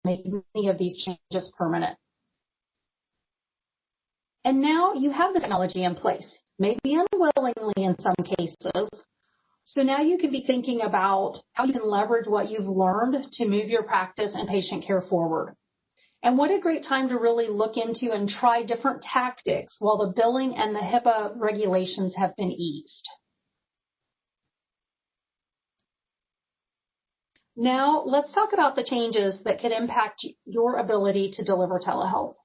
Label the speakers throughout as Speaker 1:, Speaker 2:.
Speaker 1: make many of these changes permanent. And now you have the technology in place, maybe unwillingly in some cases. So now you can be thinking about how you can leverage what you've learned to move your practice and patient care forward. And what a great time to really look into and try different tactics while the billing and the HIPAA regulations have been eased. Now, let's talk about the changes that could impact your ability to deliver telehealth.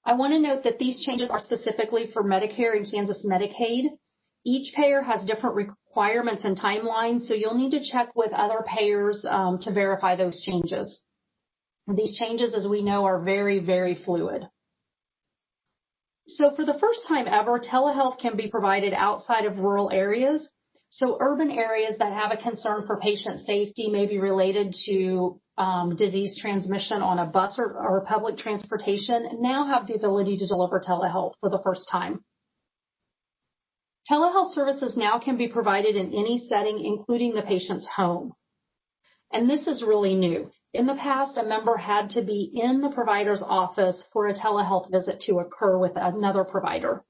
Speaker 1: I want to note that these changes are specifically for Medicare and Kansas Medicaid. Each payer has different requirements and timelines, so you'll need to check with other payers to verify those changes. These changes, as we know, are very, very fluid. So for the first time ever, telehealth can be provided outside of rural areas. So urban areas that have a concern for patient safety may be related to disease transmission on a bus or public transportation now have the ability to deliver telehealth for the first time. Telehealth services now can be provided in any setting, including the patient's home. And this is really new. In the past, a member had to be in the provider's office for a telehealth visit to occur with another provider.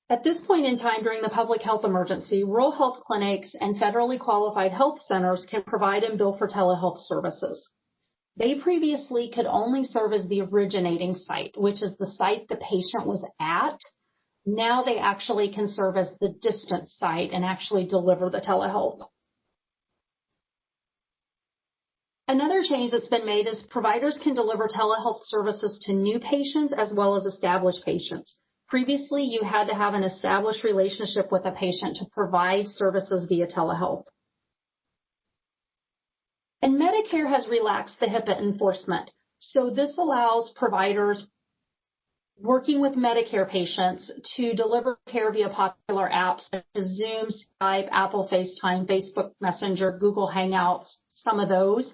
Speaker 1: At this point in time during the public health emergency, rural health clinics and federally qualified health centers can provide and bill for telehealth services. They previously could only serve as the originating site, which is the site the patient was at. Now they actually can serve as the distant site and actually deliver the telehealth. Another change that's been made is providers can deliver telehealth services to new patients as well as established patients. Previously, you had to have an established relationship with a patient to provide services via telehealth. And Medicare has relaxed the HIPAA enforcement. So this allows providers working with Medicare patients to deliver care via popular apps such as Zoom, Skype, Apple FaceTime, Facebook Messenger, Google Hangouts, some of those.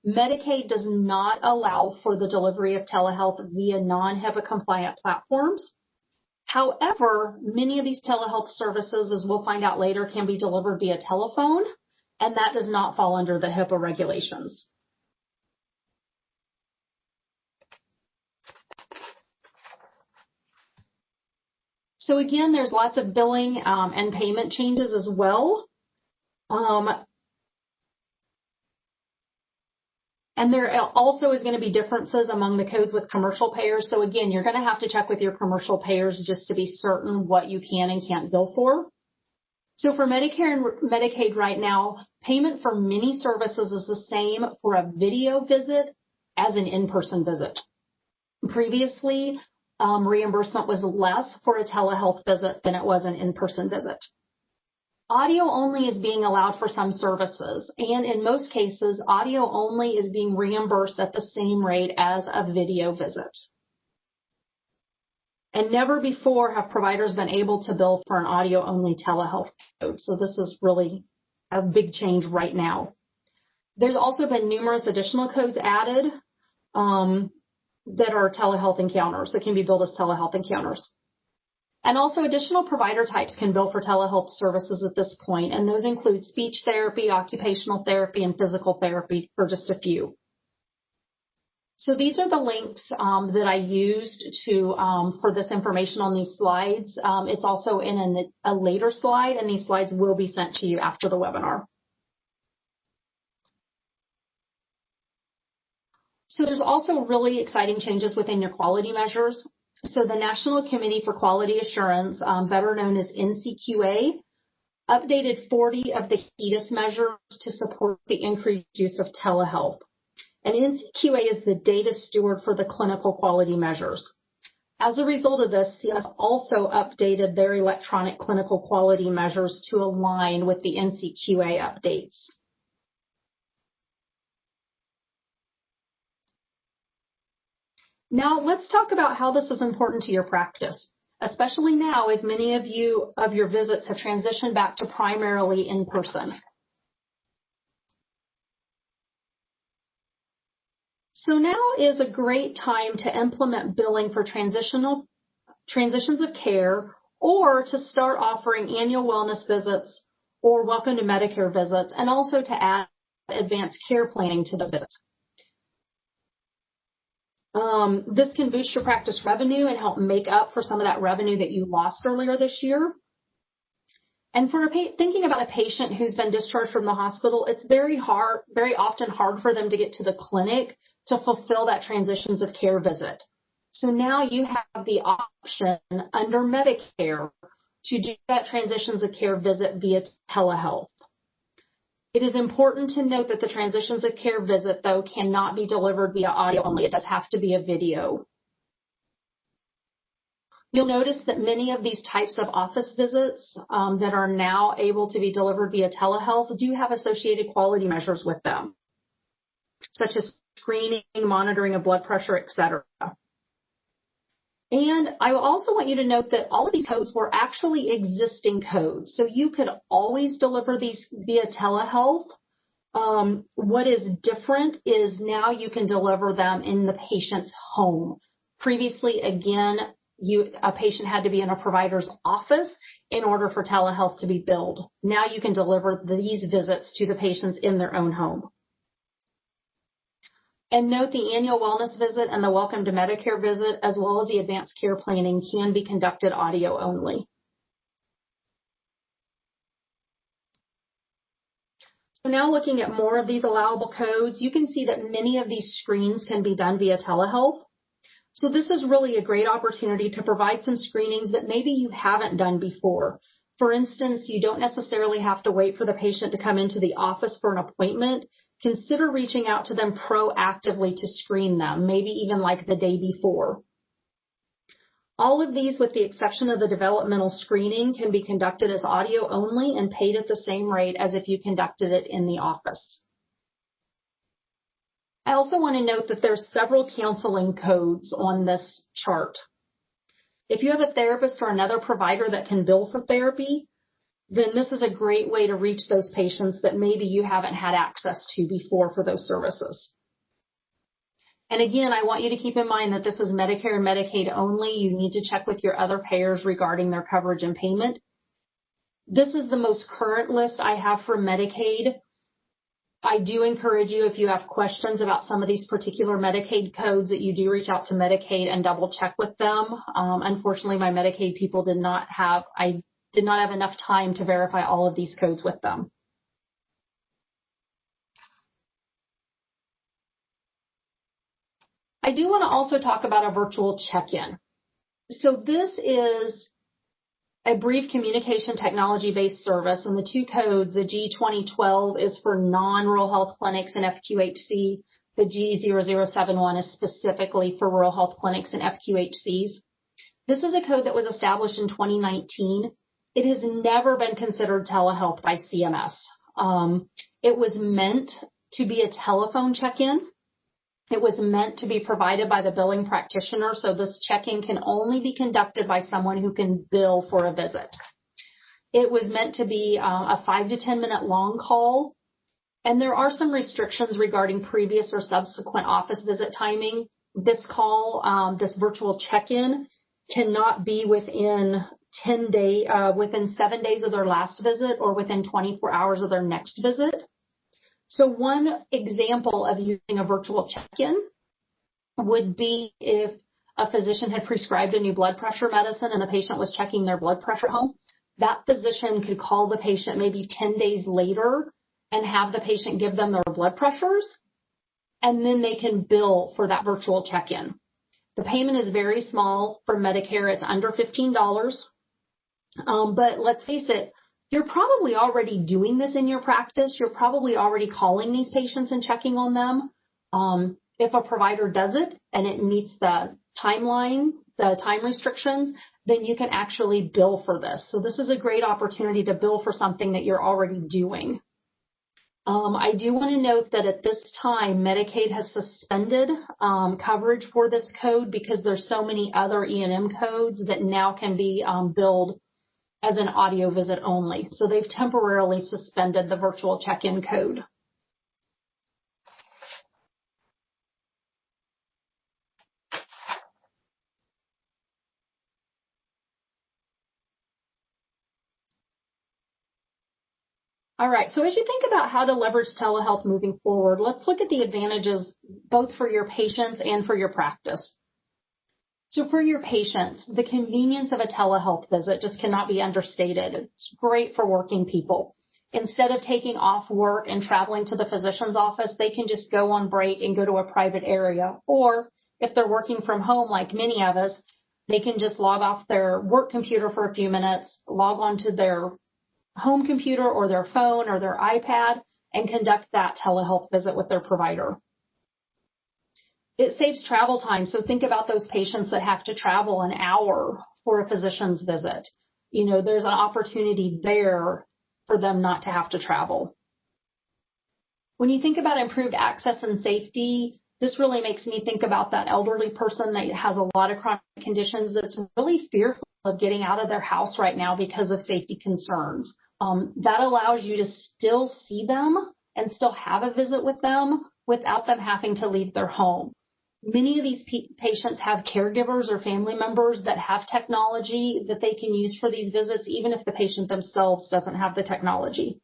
Speaker 1: Medicaid does not allow for the delivery of telehealth via non-HIPAA compliant platforms. However, many of these telehealth services, as we'll find out later, can be delivered via telephone, and that does not fall under the HIPAA regulations. So again, there's lots of billing and payment changes as well. And there also is going to be differences among the codes with commercial payers. So again, you're going to have to check with your commercial payers just to be certain what you can and can't bill for. So for Medicare and Medicaid right now, payment for many services is the same for a video visit as an in-person visit. Previously, reimbursement was less for a telehealth visit than it was an in-person visit. Audio only is being allowed for some services, and in most cases, audio only is being reimbursed at the same rate as a video visit. And never before have providers been able to bill for an audio-only telehealth code, so this is really a big change right now. There's also been numerous additional codes added that are telehealth encounters, that can be billed as telehealth encounters. And also additional provider types can bill for telehealth services at this point, and those include speech therapy, occupational therapy, and physical therapy, for just a few. So these are the links that I used to for this information on these slides. It's also in a later slide, and these slides will be sent to you after the webinar. So there's also really exciting changes within your quality measures. So the National Committee for Quality Assurance, better known as NCQA, updated 40 of the HEDIS measures to support the increased use of telehealth. And NCQA is the data steward for the clinical quality measures. As a result of this, CS also updated their electronic clinical quality measures to align with the NCQA updates. Now, let's talk about how this is important to your practice, especially now as many of your visits have transitioned back to primarily in person. So now is a great time to implement billing for transitions of care or to start offering annual wellness visits or welcome to Medicare visits, and also to add advanced care planning to those visits. This can boost your practice revenue and help make up for some of that revenue that you lost earlier this year. And for thinking about a patient who's been discharged from the hospital, it's very often hard for them to get to the clinic to fulfill that transitions of care visit. So now you have the option under Medicare to do that transitions of care visit via telehealth. It is important to note that the transitions of care visit, though, cannot be delivered via audio only. It does have to be a video. You'll notice that many of these types of office visits that are now able to be delivered via telehealth do have associated quality measures with them, such as screening, monitoring of blood pressure, etc. And I also want you to note that all of these codes were actually existing codes, so you could always deliver these via telehealth. What is different is now you can deliver them in the patient's home. Previously, again, a patient had to be in a provider's office in order for telehealth to be billed. Now you can deliver these visits to the patients in their own home. And note the annual wellness visit and the welcome to Medicare visit, as well as the advanced care planning, can be conducted audio only. So now looking at more of these allowable codes, you can see that many of these screens can be done via telehealth. So this is really a great opportunity to provide some screenings that maybe you haven't done before. For instance, you don't necessarily have to wait for the patient to come into the office for an appointment. Consider reaching out to them proactively to screen them, maybe even like the day before. All of these, with the exception of the developmental screening, can be conducted as audio only and paid at the same rate as if you conducted it in the office. I also want to note that there's several counseling codes on this chart. If you have a therapist or another provider that can bill for therapy, then this is a great way to reach those patients that maybe you haven't had access to before for those services. And again, I want you to keep in mind that this is Medicare and Medicaid only. You need to check with your other payers regarding their coverage and payment. This is the most current list I have for Medicaid. I do encourage you, if you have questions about some of these particular Medicaid codes, that you do reach out to Medicaid and double check with them. Unfortunately, my Medicaid people did not have enough time to verify all of these codes with them. I do want to also talk about a virtual check-in. So this is a brief communication technology-based service, and the two codes, the G2012 is for non-rural health clinics and FQHC. The G0071 is specifically for rural health clinics and FQHCs. This is a code that was established in 2019. It has never been considered telehealth by CMS. It was meant to be a telephone check-in. It was meant to be provided by the billing practitioner, so this check-in can only be conducted by someone who can bill for a visit. It was meant to be a 5 to 10 minute long call, and there are some restrictions regarding previous or subsequent office visit timing. This call, this virtual check-in, cannot be within 7 days of their last visit or within 24 hours of their next visit. So one example of using a virtual check-in would be if a physician had prescribed a new blood pressure medicine and the patient was checking their blood pressure at home. That physician could call the patient maybe 10 days later and have the patient give them their blood pressures, and then they can bill for that virtual check-in. The payment is very small. For Medicare, it's under $15. But let's face it, you're probably already doing this in your practice. You're probably already calling these patients and checking on them. If a provider does it and it meets the timeline, the time restrictions, then you can actually bill for this. So this is a great opportunity to bill for something that you're already doing. I do want to note that at this time, Medicaid has suspended coverage for this code because there's so many other E&M codes that now can be billed as an audio visit only. So they've temporarily suspended the virtual check-in code. All right. So as you think about how to leverage telehealth moving forward, let's look at the advantages both for your patients and for your practice. So for your patients, the convenience of a telehealth visit just cannot be understated. It's great for working people. Instead of taking off work and traveling to the physician's office, they can just go on break and go to a private area. Or if they're working from home, like many of us, they can just log off their work computer for a few minutes, log on to their home computer or their phone or their iPad and conduct that telehealth visit with their provider. It saves travel time. So think about those patients that have to travel an hour for a physician's visit. You know, there's an opportunity there for them not to have to travel. When you think about improved access and safety, this really makes me think about that elderly person that has a lot of chronic conditions that's really fearful of getting out of their house right now because of safety concerns. That allows you to still see them and still have a visit with them without them having to leave their home. Many of these patients have caregivers or family members that have technology that they can use for these visits, even if the patient themselves doesn't have the technology.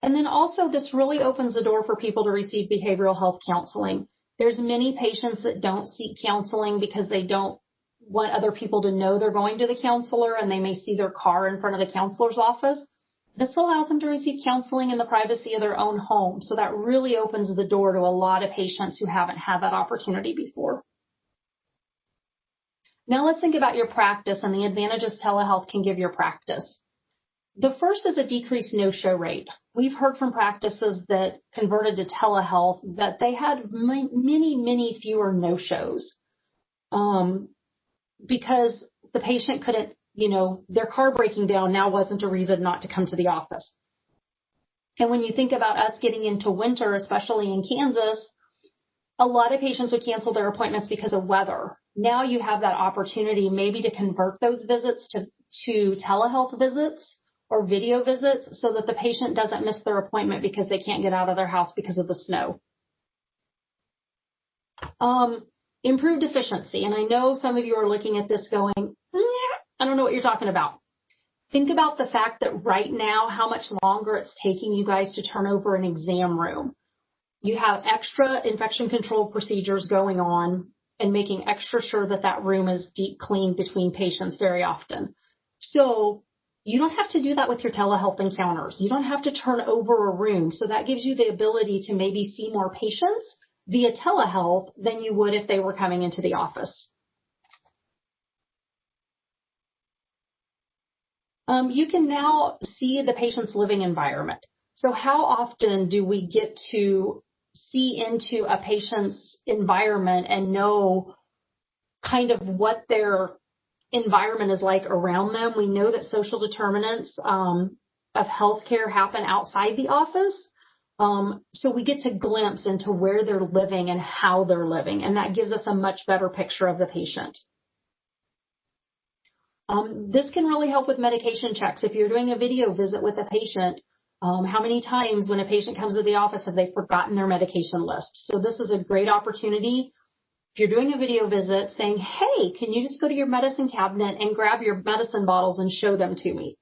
Speaker 1: And then also this really opens the door for people to receive behavioral health counseling. There's many patients that don't seek counseling because they don't want other people to know they're going to the counselor, and they may see their car in front of the counselor's office. This allows them to receive counseling in the privacy of their own home. So that really opens the door to a lot of patients who haven't had that opportunity before. Now let's think about your practice and the advantages telehealth can give your practice. The first is a decreased no-show rate. We've heard from practices that converted to telehealth that they had many fewer no-shows because the patient couldn't, their car breaking down now wasn't a reason not to come to the office. And when you think about us getting into winter, especially in Kansas, a lot of patients would cancel their appointments because of weather. Now you have that opportunity maybe to convert those visits to telehealth visits or video visits so that the patient doesn't miss their appointment because they can't get out of their house because of the snow. Improved efficiency. And I know some of you are looking at this going, I don't know what you're talking about. Think about the fact that right now, how much longer it's taking you guys to turn over an exam room. You have extra infection control procedures going on and making extra sure that that room is deep cleaned between patients very often. So you don't have to do that with your telehealth encounters. You don't have to turn over a room. So that gives you the ability to maybe see more patients via telehealth than you would if they were coming into the office. You can now see the patient's living environment. So how often do we get to see into a patient's environment and know kind of what their environment is like around them? We know that social determinants of healthcare happen outside the office. So we get to glimpse into where they're living and how they're living, and that gives us a much better picture of the patient. This can really help with medication checks. If you're doing a video visit with a patient, how many times when a patient comes to the office have they forgotten their medication list? So this is a great opportunity. If you're doing a video visit saying, hey, can you just go to your medicine cabinet and grab your medicine bottles and show them to me?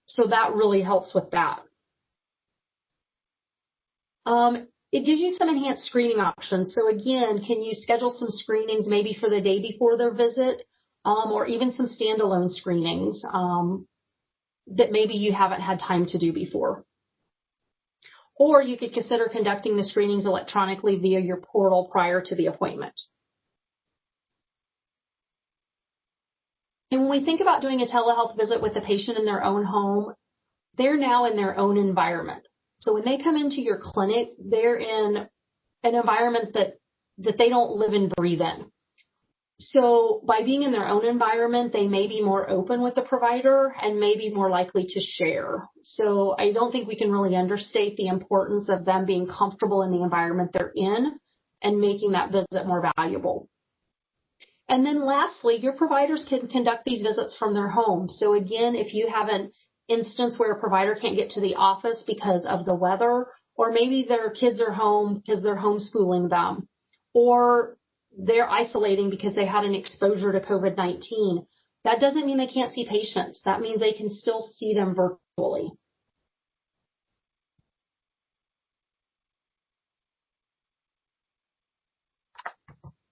Speaker 1: So that really helps with that. It gives you some enhanced screening options. So again, can you schedule some screenings maybe for the day before their visit, or even some standalone screenings that maybe you haven't had time to do before. Or you could consider conducting the screenings electronically via your portal prior to the appointment. And when we think about doing a telehealth visit with a patient in their own home, they're now in their own environment. So when they come into your clinic, they're in an environment that they don't live and breathe in. So by being in their own environment, they may be more open with the provider and may be more likely to share. So I don't think we can really understate the importance of them being comfortable in the environment they're in and making that visit more valuable. And then lastly, your providers can conduct these visits from their home. So again, if you have an instance where a provider can't get to the office because of the weather, or maybe their kids are home because they're homeschooling them, or they're isolating because they had an exposure to COVID-19, That doesn't mean they can't see patients. That means they can still see them virtually.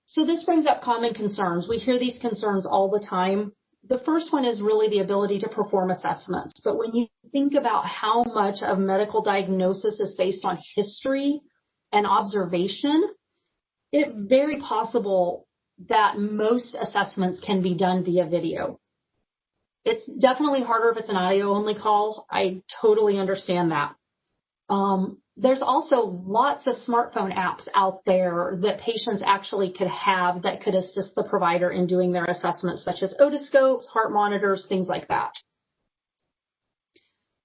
Speaker 1: So this brings up common concerns. We hear these concerns all the time. The first one is really the ability to perform assessments. But when you think about how much of medical diagnosis is based on history and observation, it's very possible that most assessments can be done via video. It's definitely harder if it's an audio-only call. I totally understand that. There's also lots of smartphone apps out there that patients actually could have that could assist the provider in doing their assessments, such as otoscopes, heart monitors, things like that.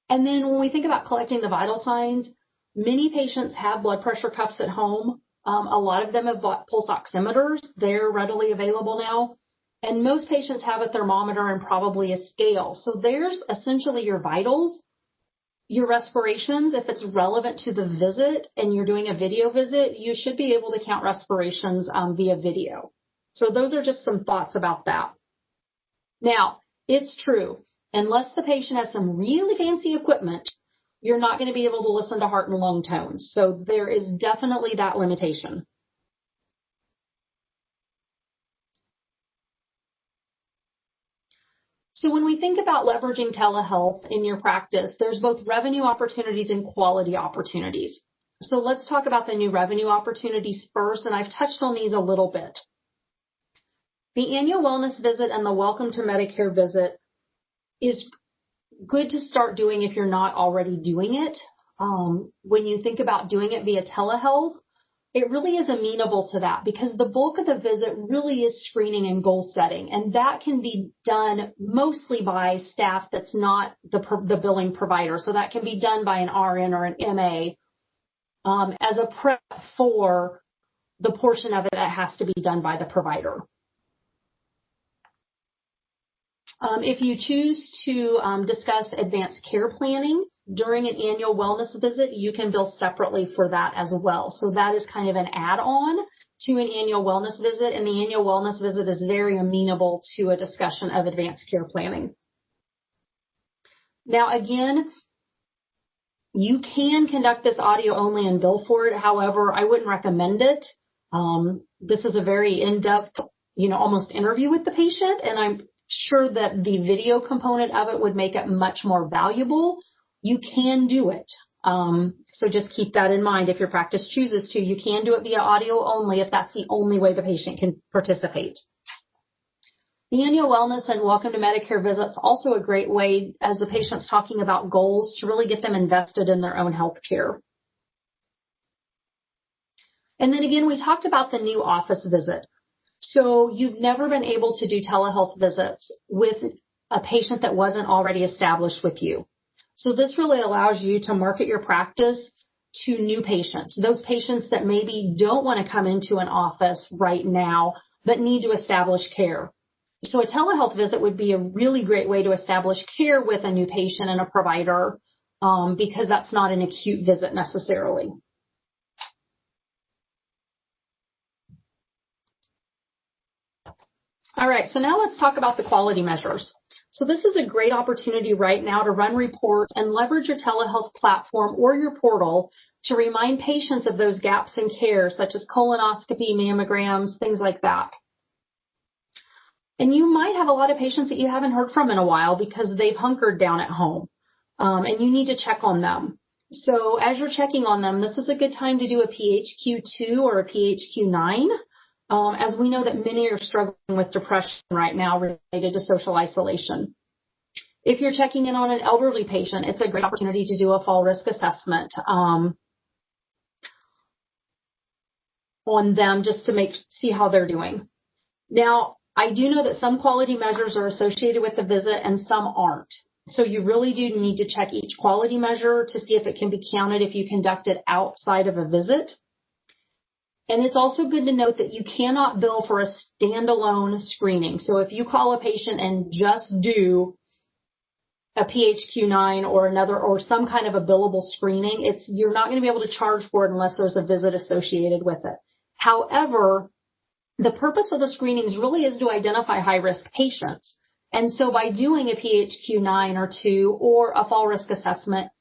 Speaker 1: And then when we think about collecting the vital signs, many patients have blood pressure cuffs at home. A lot of them have bought pulse oximeters. They're readily available now. And most patients have a thermometer and probably a scale. So there's essentially your vitals. Your respirations, if it's relevant to the visit and you're doing a video visit, you should be able to count respirations via video. So those are just some thoughts about that. Now, it's true, unless the patient has some really fancy equipment, you're not going to be able to listen to heart and lung tones. So there is definitely that limitation. So when we think about leveraging telehealth in your practice, there's both revenue opportunities and quality opportunities. So let's talk about the new revenue opportunities first, and I've touched on these a little bit. The annual wellness visit and the welcome to Medicare visit is good to start doing if you're not already doing it. When you think about doing it via telehealth, it really is amenable to that because the bulk of the visit really is screening and goal setting, and that can be done mostly by staff that's not the billing provider. So that can be done by an RN or an MA as a prep for the portion of it that has to be done by the provider. If you choose to discuss advanced care planning during an annual wellness visit, you can bill separately for that as well. So that is kind of an add-on to an annual wellness visit, and the annual wellness visit is very amenable to a discussion of advanced care planning. Now, again, you can conduct this audio only and bill for it. However, I wouldn't recommend it. This is a very in-depth, almost interview with the patient, and I'm sure that the video component of it would make it much more valuable. You can do it. So just keep that in mind. If your practice chooses to, you can do it via audio only if that's the only way the patient can participate. The annual wellness and welcome to Medicare visits also a great way as the patient's talking about goals to really get them invested in their own health care. And then again, we talked about the new office visit. So you've never been able to do telehealth visits with a patient that wasn't already established with you. So this really allows you to market your practice to new patients, those patients that maybe don't want to come into an office right now, but need to establish care. So a telehealth visit would be a really great way to establish care with a new patient and a provider because that's not an acute visit necessarily. All right, so now let's talk about the quality measures. So this is a great opportunity right now to run reports and leverage your telehealth platform or your portal to remind patients of those gaps in care, such as colonoscopy, mammograms, things like that. And you might have a lot of patients that you haven't heard from in a while because they've hunkered down at home, and you need to check on them. So as you're checking on them, this is a good time to do a PHQ-2 or a PHQ-9. As we know that many are struggling with depression right now related to social isolation. If you're checking in on an elderly patient, it's a great opportunity to do a fall risk assessment on them just to see how they're doing. Now, I do know that some quality measures are associated with the visit and some aren't. So you really do need to check each quality measure to see if it can be counted if you conduct it outside of a visit. And it's also good to note that you cannot bill for a standalone screening. So if you call a patient and just do a PHQ-9 or some kind of a billable screening, you're not going to be able to charge for it unless there's a visit associated with it. However, the purpose of the screenings really is to identify high-risk patients. And so by doing a PHQ-9 or 2 or a fall risk assessment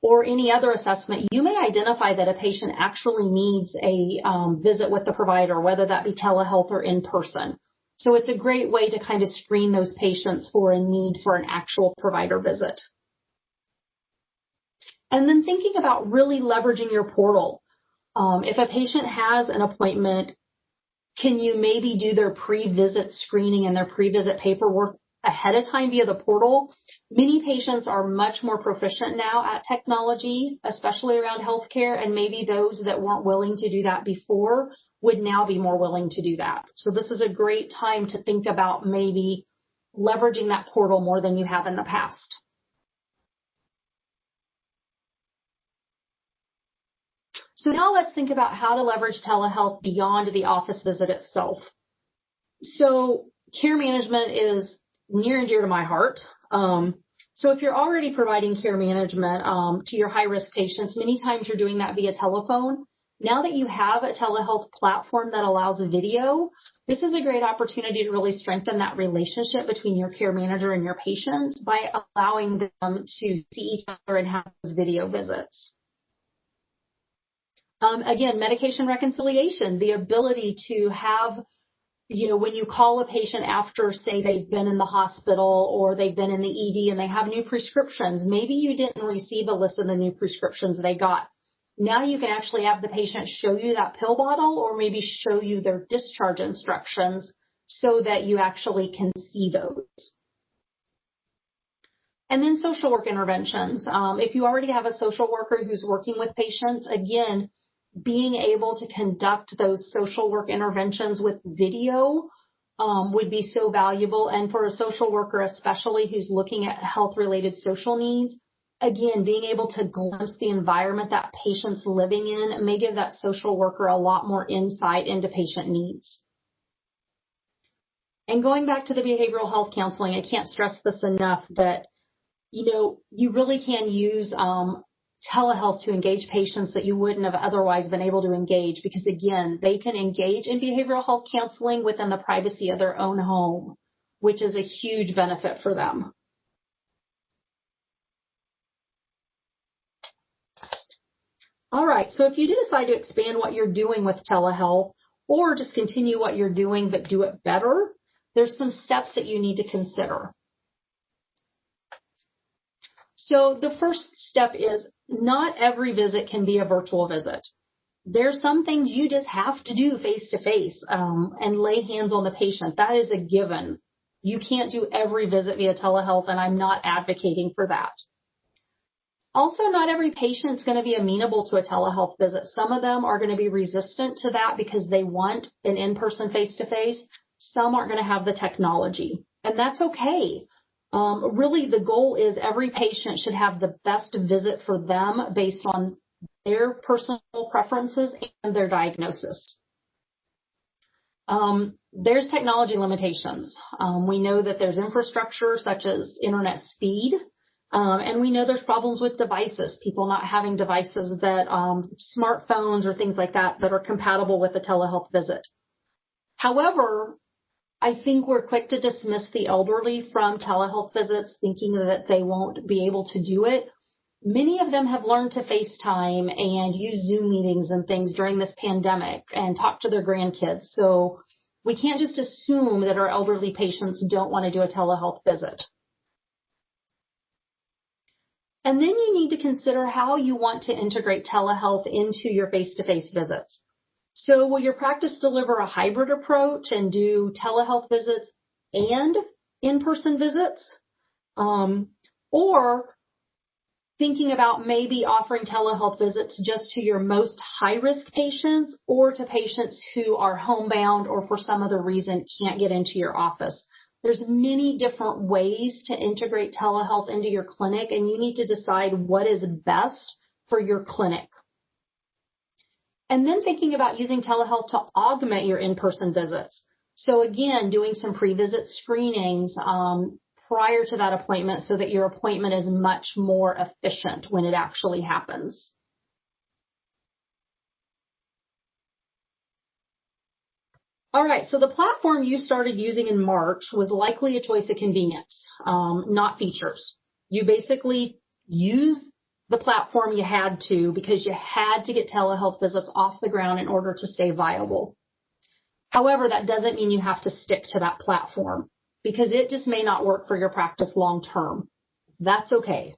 Speaker 1: or any other assessment, you may identify that a patient actually needs a visit with the provider, whether that be telehealth or in person. So it's a great way to kind of screen those patients for a need for an actual provider visit. And then thinking about really leveraging your portal. If a patient has an appointment, can you maybe do their pre-visit screening and their pre-visit paperwork ahead of time via the portal? Many patients are much more proficient now at technology, especially around healthcare, and maybe those that weren't willing to do that before would now be more willing to do that. So this is a great time to think about maybe leveraging that portal more than you have in the past. So now let's think about how to leverage telehealth beyond the office visit itself. So care management is near and dear to my heart. So if you're already providing care management to your high-risk patients, many times you're doing that via telephone. Now that you have a telehealth platform that allows video, this is a great opportunity to really strengthen that relationship between your care manager and your patients by allowing them to see each other and have those video visits. Again, medication reconciliation, the ability to have, when you call a patient after, say, they've been in the hospital or they've been in the ED and they have new prescriptions, maybe you didn't receive a list of the new prescriptions they got. Now you can actually have the patient show you that pill bottle or maybe show you their discharge instructions so that you actually can see those. And then social work interventions. If you already have a social worker who's working with patients, again, being able to conduct those social work interventions with video would be so valuable. And for a social worker, especially who's looking at health-related social needs, again, being able to glimpse the environment that patient's living in may give that social worker a lot more insight into patient needs. And going back to the behavioral health counseling, I can't stress this enough that, you really can use telehealth to engage patients that you wouldn't have otherwise been able to engage because, again, they can engage in behavioral health counseling within the privacy of their own home, which is a huge benefit for them. All right, so if you do decide to expand what you're doing with telehealth or just continue what you're doing but do it better, there's some steps that you need to consider. So the first step is not every visit can be a virtual visit. There's some things you just have to do face-to-face and lay hands on the patient. That is a given. You can't do every visit via telehealth, and I'm not advocating for that. Also, not every patient is going to be amenable to a telehealth visit. Some of them are going to be resistant to that because they want an in-person face-to-face. Some aren't going to have the technology, and that's okay. Really, the goal is every patient should have the best visit for them based on their personal preferences and their diagnosis. There's technology limitations. We know that there's infrastructure such as internet speed, and we know there's problems with devices, people not having devices that smartphones or things like that are compatible with a telehealth visit. However, I think we're quick to dismiss the elderly from telehealth visits, thinking that they won't be able to do it. Many of them have learned to FaceTime and use Zoom meetings and things during this pandemic and talk to their grandkids. So we can't just assume that our elderly patients don't want to do a telehealth visit. And then you need to consider how you want to integrate telehealth into your face-to-face visits. So will your practice deliver a hybrid approach and do telehealth visits and in-person visits? Or thinking about maybe offering telehealth visits just to your most high-risk patients or to patients who are homebound or for some other reason can't get into your office. There's many different ways to integrate telehealth into your clinic, and you need to decide what is best for your clinic. And then thinking about using telehealth to augment your in-person visits. So again, doing some pre-visit screenings prior to that appointment so that your appointment is much more efficient when it actually happens. All right, so the platform you started using in March was likely a choice of convenience, not features. You basically used the platform you had to because you had to get telehealth visits off the ground in order to stay viable. However, that doesn't mean you have to stick to that platform because it just may not work for your practice long term. That's okay.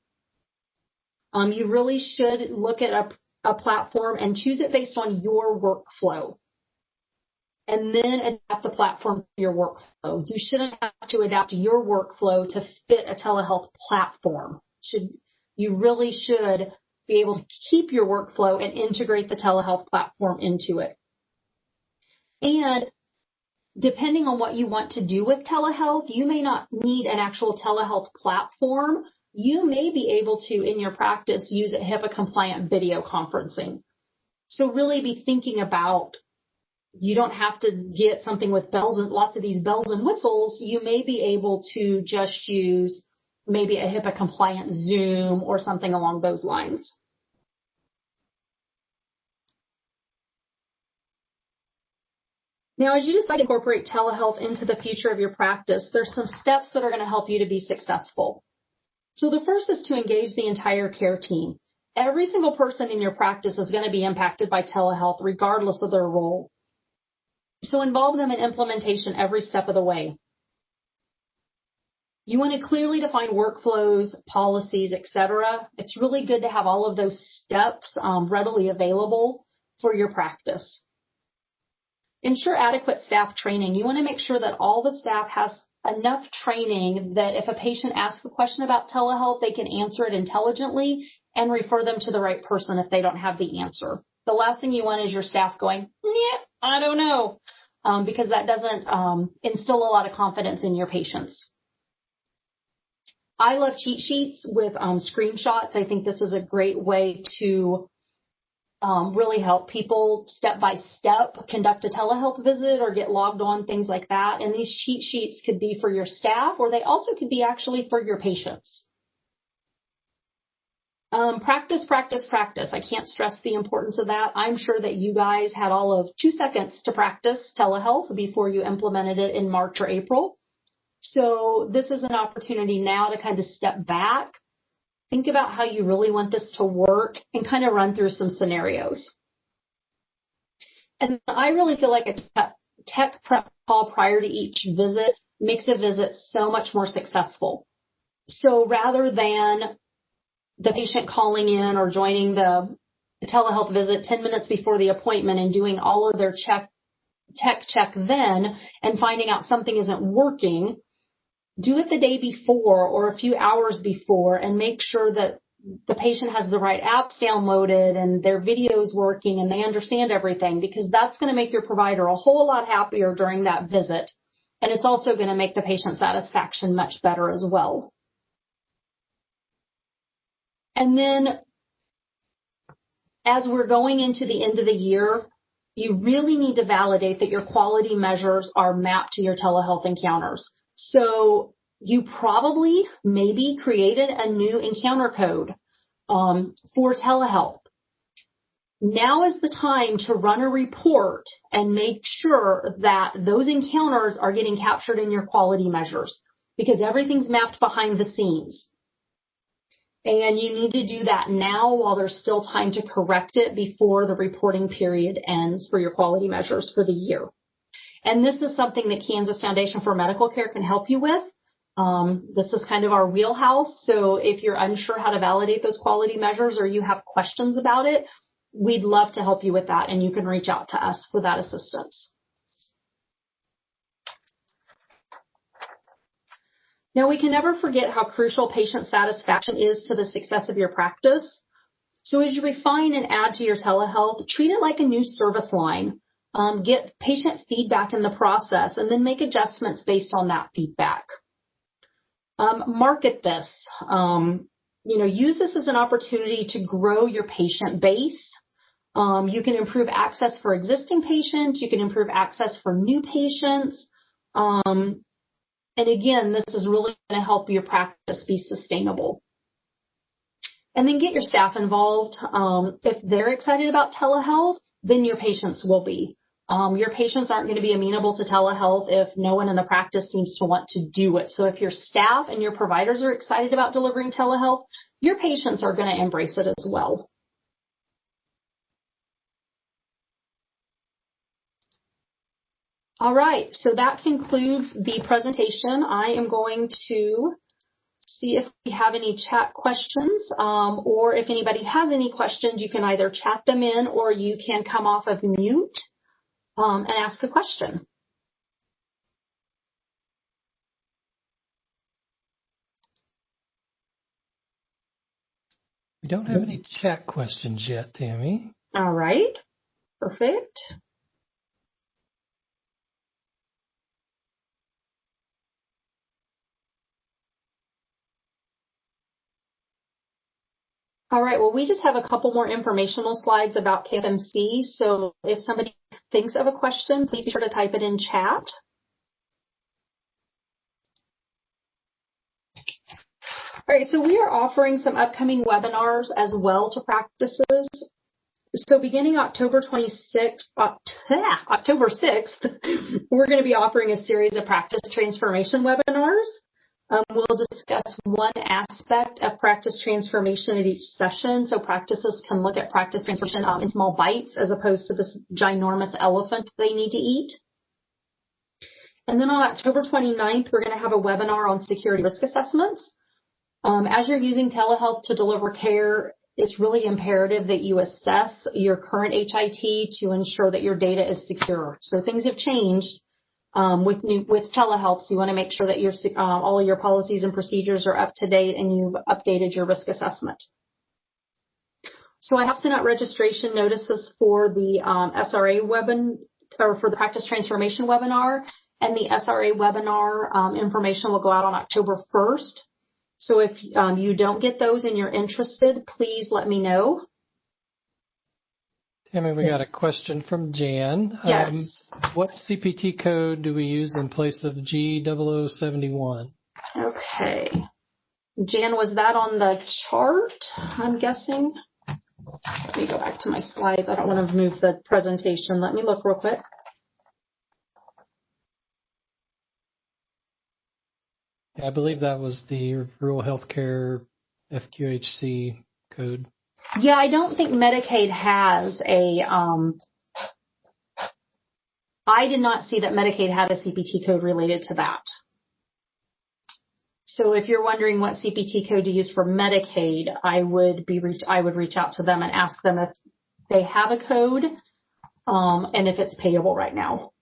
Speaker 1: You really should look at a platform and choose it based on your workflow. And then adapt the platform to your workflow. You shouldn't have to adapt your workflow to fit a telehealth platform. You really should be able to keep your workflow and integrate the telehealth platform into it. And depending on what you want to do with telehealth, you may not need an actual telehealth platform. You may be able to, in your practice, use a HIPAA-compliant video conferencing. So really be thinking about, you don't have to get something with lots of these bells and whistles. You may be able to just use maybe a HIPAA-compliant Zoom or something along those lines. Now, as you decide to incorporate telehealth into the future of your practice, there's some steps that are going to help you to be successful. So the first is to engage the entire care team. Every single person in your practice is going to be impacted by telehealth, regardless of their role. So involve them in implementation every step of the way. You want to clearly define workflows, policies, etc. It's really good to have all of those steps readily available for your practice. Ensure adequate staff training. You want to make sure that all the staff has enough training that if a patient asks a question about telehealth, they can answer it intelligently and refer them to the right person if they don't have the answer. The last thing you want is your staff going, yeah, I don't know, because that doesn't instill a lot of confidence in your patients. I love cheat sheets with screenshots. I think this is a great way to really help people step by step conduct a telehealth visit or get logged on, things like that. And these cheat sheets could be for your staff, or they also could be actually for your patients. Practice, practice, practice. I can't stress the importance of that. I'm sure that you guys had all of 2 seconds to practice telehealth before you implemented it in March or April. So this is an opportunity now to kind of step back, think about how you really want this to work, and kind of run through some scenarios. And I really feel like a tech prep call prior to each visit makes a visit so much more successful. So rather than the patient calling in or joining the telehealth visit 10 minutes before the appointment and doing all of their tech check then and finding out something isn't working, do it the day before or a few hours before and make sure that the patient has the right apps downloaded and their video's working and they understand everything, because that's going to make your provider a whole lot happier during that visit. And it's also going to make the patient satisfaction much better as well. And then as we're going into the end of the year, you really need to validate that your quality measures are mapped to your telehealth encounters. So you probably maybe created a new encounter code for telehealth. Now is the time to run a report and make sure that those encounters are getting captured in your quality measures, because everything's mapped behind the scenes. And you need to do that now while there's still time to correct it before the reporting period ends for your quality measures for the year. And this is something that Kansas Foundation for Medical Care can help you with. This is kind of our wheelhouse. So if you're unsure how to validate those quality measures or you have questions about it, we'd love to help you with that, and you can reach out to us for that assistance. Now, we can never forget how crucial patient satisfaction is to the success of your practice. So as you refine and add to your telehealth, treat it like a new service line. Get patient feedback in the process and then make adjustments based on that feedback. Market this. Use this as an opportunity to grow your patient base. You can improve access for existing patients. You can improve access for new patients. And again, this is really going to help your practice be sustainable. And then get your staff involved. If they're excited about telehealth, then your patients will be. Your patients aren't going to be amenable to telehealth if no one in the practice seems to want to do it. So if your staff and your providers are excited about delivering telehealth, your patients are going to embrace it as well. All right, so that concludes the presentation. I am going to see if we have any chat questions, or if anybody has any questions, you can either chat them in or you can come off of mute and ask a question.
Speaker 2: We don't have any chat questions yet, Tammy.
Speaker 1: All right, perfect. All right, well, we just have a couple more informational slides about KFMC. So if somebody thinks of a question, please be sure to type it in chat. All right, so we are offering some upcoming webinars as well to practices. So beginning October 6th, we're going to be offering a series of practice transformation webinars. We'll discuss one aspect of practice transformation at each session, so practices can look at practice transformation in small bites as opposed to this ginormous elephant they need to eat. And then on October 29th, we're going to have a webinar on security risk assessments. As you're using telehealth to deliver care, it's really imperative that you assess your current HIT to ensure that your data is secure. So things have changed. With telehealth, so you want to make sure that all of your policies and procedures are up to date and you've updated your risk assessment. So I have sent out registration notices for the SRA or for the practice transformation webinar, and the SRA webinar information will go out on October 1st. So if you don't get those and you're interested, please let me know.
Speaker 2: Tammy, we got a question from Jan.
Speaker 1: Yes.
Speaker 2: What CPT code do we use in place of G0071?
Speaker 1: Okay. Jan, was that on the chart, I'm guessing? Let me go back to my slides. I don't want to move the presentation. Let me look real quick.
Speaker 2: I believe that was the rural healthcare FQHC code.
Speaker 1: Yeah, I don't think Medicaid has I did not see that Medicaid had a CPT code related to that. So if you're wondering what CPT code to use for Medicaid, I would reach out to them and ask them if they have a code, and if it's payable right now.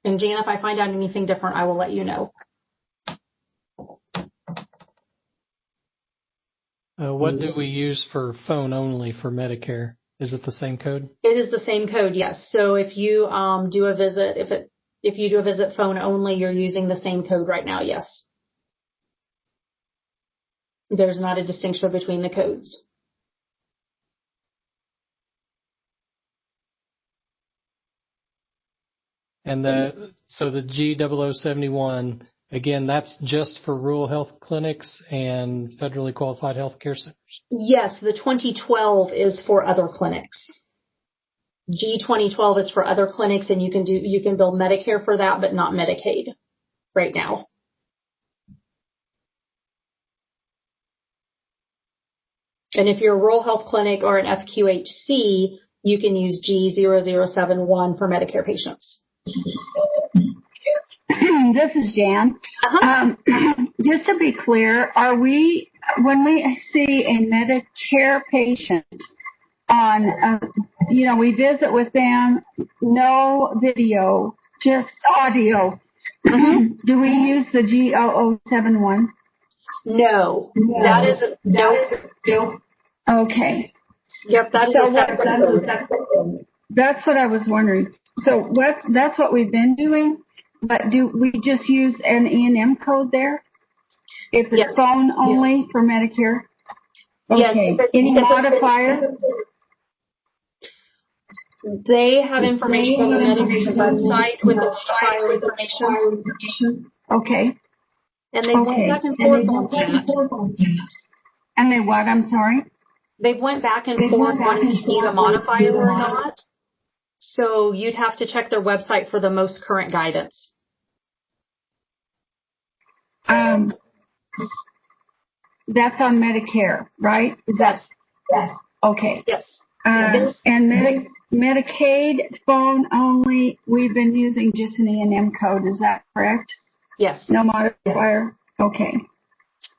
Speaker 1: And Jan, if I find out anything different, I will let you know.
Speaker 2: What do we use for phone only for Medicare? Is it the same code?
Speaker 1: It is the same code, yes. So if you do a visit, if you do a visit phone only, you're using the same code right now, yes. There's not a distinction between the codes.
Speaker 2: And so the G0071, again, that's just for rural health clinics and federally qualified healthcare centers?
Speaker 1: Yes, the 2012 is for other clinics. G2012 is for other clinics, and you can bill Medicare for that, but not Medicaid right now. And if you're a rural health clinic or an FQHC, you can use G0071 for Medicare patients.
Speaker 3: This is Jan. Just to be clear, when we see a Medicare patient on, we visit with them, no video, just audio. Do we use the G0071?
Speaker 1: No. That is no.
Speaker 3: Okay.
Speaker 1: Yep, that's
Speaker 3: what I was wondering. So that's what we've been doing, but do we just use an E&M code there? If it's phone only for Medicare? Okay.
Speaker 1: Yes.
Speaker 3: Any modifier?
Speaker 1: They have information on the Medicaid website with the modifier information.
Speaker 3: Okay.
Speaker 1: And they went back and forth on that.
Speaker 3: And they what? I'm sorry?
Speaker 1: They've went back and forth wanting to need a modifier or not. So you'd have to check their website for the most current guidance.
Speaker 3: That's on Medicare, right? Yes. Okay.
Speaker 1: Yes.
Speaker 3: And Medicaid phone only, we've been using just an E&M code. Is that correct?
Speaker 1: Yes.
Speaker 3: No modifier? Okay.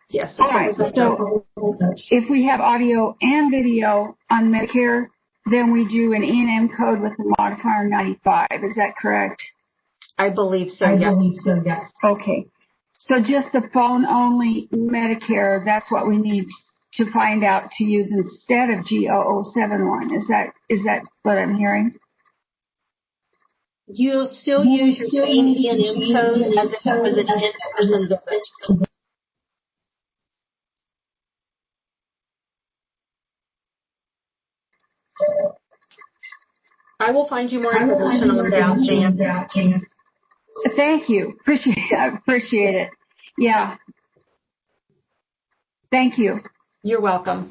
Speaker 1: Yes.
Speaker 3: All right. So if we have audio and video on Medicare, then we do an E&M code with the modifier 95. Is that correct?
Speaker 1: I believe so, yes.
Speaker 3: Okay. So just the phone only Medicare, that's what we need to find out to use instead of G0071. Is that what I'm hearing?
Speaker 1: You'll still use your same E&M code as if it was an in-person visit. I will find you more information on that, Jan.
Speaker 3: Thank you. Appreciate it. Yeah. Thank you.
Speaker 1: You're welcome.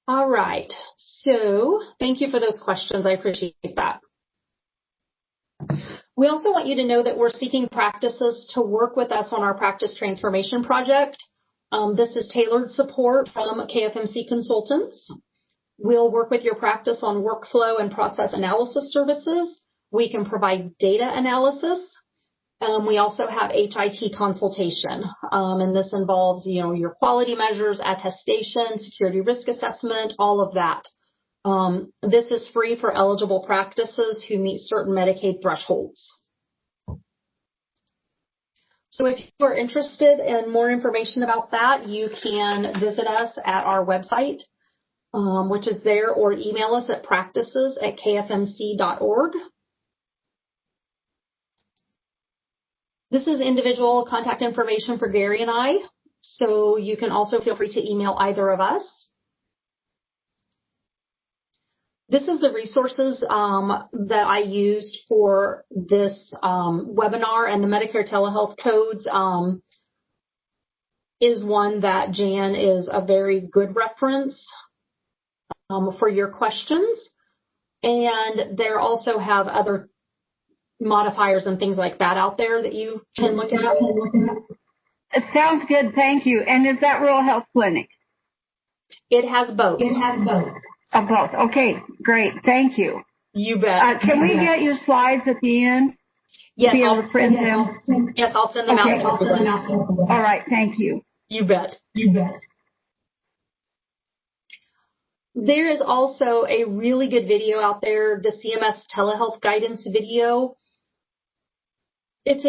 Speaker 1: All right. So thank you for those questions. I appreciate that. We also want you to know that we're seeking practices to work with us on our practice transformation project. This is tailored support from KFMC consultants. We'll work with your practice on workflow and process analysis services. We can provide data analysis. We also have HIT consultation, and this involves, your quality measures, attestation, security risk assessment, all of that. This is free for eligible practices who meet certain Medicaid thresholds. So if you are interested in more information about that, you can visit us at our website, which is there, or email us at practices@kfmc.org. This is individual contact information for Gary and I, so you can also feel free to email either of us. This is the resources that I used for this webinar, and the Medicare Telehealth codes is one that Jan is a very good reference for your questions. And there also have other modifiers and things like that out there that you can look at.
Speaker 3: It sounds good. Thank you. And is that Rural Health Clinic?
Speaker 1: It has both.
Speaker 3: Both. Okay, great. Thank you.
Speaker 1: You bet.
Speaker 3: Can we get your slides at the end?
Speaker 1: Yes,
Speaker 3: be able to print them?
Speaker 1: Yes, I'll send them out.
Speaker 3: All right, thank you.
Speaker 1: You bet. There is also a really good video out there, the CMS telehealth guidance video. It's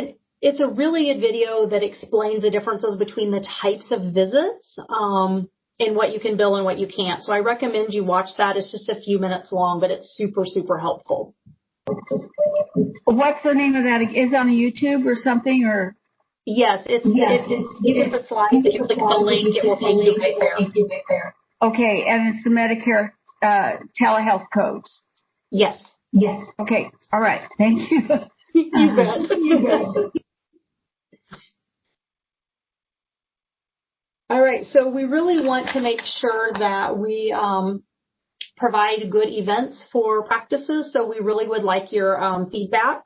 Speaker 1: a really good video that explains the differences between the types of visits and what you can bill and what you can't. So I recommend you watch that. It's just a few minutes long, but it's super, super helpful.
Speaker 3: What's the name of that? Is it on YouTube or something? Or
Speaker 1: yes, it's you get the slides, if you click the link, it will take you right there.
Speaker 3: Okay, and it's the Medicare telehealth codes.
Speaker 1: Yes.
Speaker 3: Okay. All right. Thank you.
Speaker 1: You bet. All right. So we really want to make sure that we provide good events for practices. So we really would like your feedback.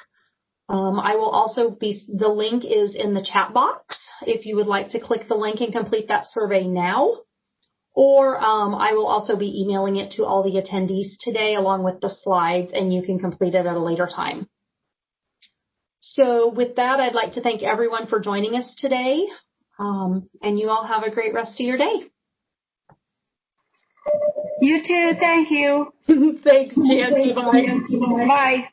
Speaker 1: I will also the link is in the chat box if you would like to click the link and complete that survey now. Or I will also be emailing it to all the attendees today along with the slides, and you can complete it at a later time. So with that, I'd like to thank everyone for joining us today, and you all have a great rest of your day.
Speaker 3: You too. Thank you.
Speaker 1: Thanks, Jan. Bye.
Speaker 3: Bye.